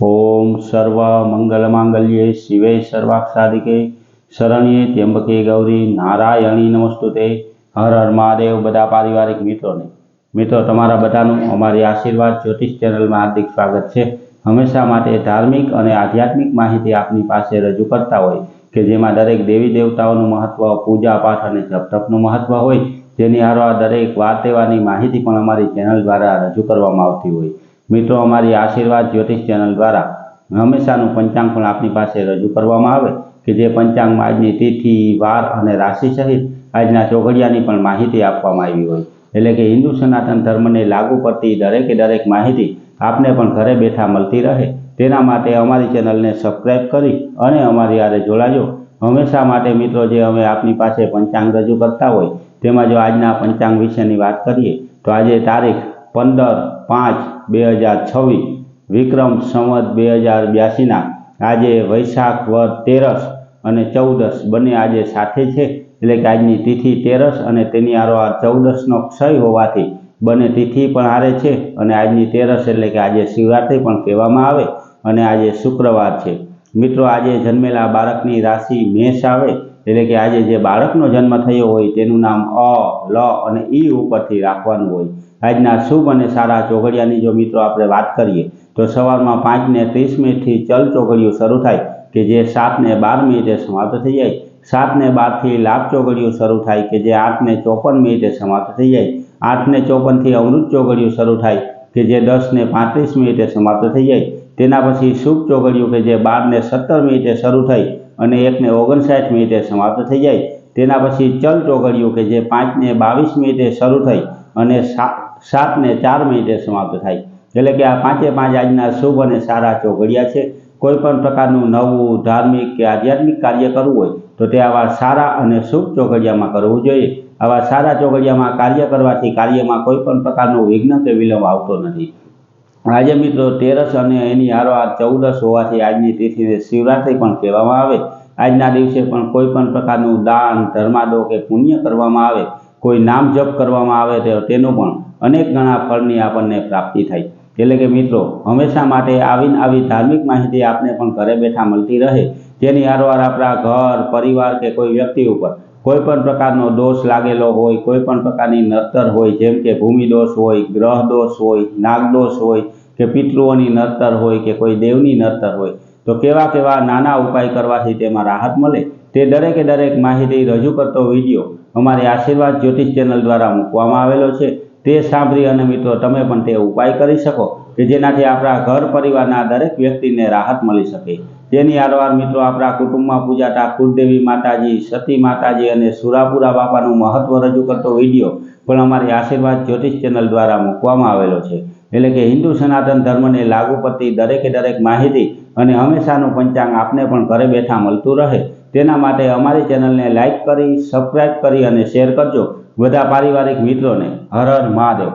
ओम सर्व मंगल मांगल्ये शिवे सर्वाक्षादिके शरण्ये त्र्यंबके गौरी नारायणी नमस्तुते। हर हर महादेव। बधा पारिवारिक मित्रों तमारा बधानुं अमारी आशीर्वाद ज्योतिष चेनल में हार्दिक स्वागत है। हमेशा माटे धार्मिक और आध्यात्मिक माहिती आपनी पासे रजू करता होय के जेमां दरेक देवी देवताओनुं महत्व, पूजा पाठ और जप तपनुं महत्व होय, जेनी हारोहार दरेक वार तहेवारनी माहिती पण अमारी चेनल द्वारा रजू करवामां आवती होय। मित्रों अमारी आशीर्वाद ज्योतिष चेनल द्वारा हमेशाનું पंचांग पण आपनी पासे रजू करवामां आवे के जे पंचांग में आजनी तिथि, वार और राशि सहित आजना चौघड़ियानी पण माहिती आपवामां आवी होय। एटले के हिंदू सनातन धर्म ने लागू पड़ती दरेके दरेक माहिती आपने पण घरे बैठा मळती रहे तेना माटे अमारी चेनल ने सब्सक्राइब करी अने अमारी हारे जोड़ाजो। हमेशा माटे मित्रों जे अमे आपनी पासे पंचांग रजू करता होय तेमां जो आजना पंचांग विशेनी वात करीए तो आज तारीख 15/5/2026 विक्रम संवत 2082 आज वैशाख वर 13 और 14 बने आज साथे छे। एटले के आजनी तिथि 13 और तेनी हारोहार 14 नो क्षय होवाथी बने तिथि पण हारे छे अने आजनी 13 एटले के आज शिवरात्रि पण कहेवामां आवे अने आज शुक्रवार छे। मित्रों आज जन्मेला बाळकनी राशि मेष आवे एटले के आज जे बाळकनो जन्म थयो होय तेनुं नाम अ, ल अने ई उपरथी राखवानुं होय। आजना शुभ और सारा चौघड़ियानी जो मित्रों आपणे वात करीए तो सवारमां 5:30 थी चल चौघड़ियों शुरू थाय के जे 7:12 समाप्त थई जाय। 7:12 थी लाभ चौघड़ियों शुरू थाय के जे 8:54 समाप्त थई जाय। 8:54 थी अमृत चौघड़ियों शुरू थाय के जे 10:35 समाप्त थई जाय। तेना पछी शुभ चौघड़ियों के जे 12:17 शुरू थई अने 1:59 समाप्त थई जाय। तेना पछी चल चौघड़ियों के जे 5:22 शुरू थई अने 7:04 समाप्त थाय। एटले के आ 5 आजना शुभ और सारा चौघड़िया छे। कोईपण प्रकारनुं नवुं धार्मिक के आध्यात्मिक कार्य करवुं होय तो ते आवा सारा और शुभ चौघड़ियामां करवुं जोईए। आवा सारा चौघड़ियामां कार्य करवाथी कार्यमां कोईपण प्रकारनुं विघ्न के विलंब आवतो नथी। आज मित्रों 13 અને એની હારોહાર 14 હોવાથી આજની તિથિને શિવરાત્રિ પણ કહેવામાં આવે। આજના દિવસે પણ કોઈપણ પ્રકારનું દાન, ધર્માદો કે પુણ્ય કરવામાં આવે, કોઈ નામ જપ કરવામાં આવે તો તેનું પણ અનેક ગણા ફળની આપણને પ્રાપ્તિ થાય। એટલે કે મિત્રો હંમેશા માટે આવી ધાર્મિક માહિતી આપને પણ ઘરે બેઠા મળતી રહે તેની હારોહાર આપણા ઘર, પરિવાર કે કોઈ વ્યક્તિ ઉપર कोईपण प्रकारनो दोष लागेलो होय, कोईपण प्रकारनी नड़तर होय, जेम के भूमि दोष होय, ग्रह दोष होय, नाग दोष होय के पितृओनी नड़तर होय के कोई देवनी नड़तर होय तो केवा केवा नाना उपाय करवाथी तेमां राहत मळे ते दरेके दरेक माहिती रजू करतो विडियो अमारी आशीर्वाद ज्योतिष चेनल द्वारा मूकवामां आवेलो छे। ते सांभळी अने मित्रों तमे पण ते उपाय करी शको के जेनाथी आपणा घर परिवारना दरेक व्यक्तिने राहत मळी शके। तेनी हारोहार मित्रों आपणा कुटुंबमां पूजाता कुलदेवी माताजी, सती माताजी अने सुरापुरा बापानुं महत्व रजू करतो विडियो पण अमारी आशीर्वाद ज्योतिष चेनल द्वारा मूकवामां आवेलो छे। एटले के हिंदू सनातन धर्म ने लागू पड़ती दरेके दरेक माहिती अने हमेशानुं पंचांग आपने पण घरे बैठा मळतुं रहे तेना माटे अमारी चेनलने लाइक करी, सब्सक्राइब करी अने शेर करजो। बधा पारिवारिक मित्रों ने हर हर महादेव।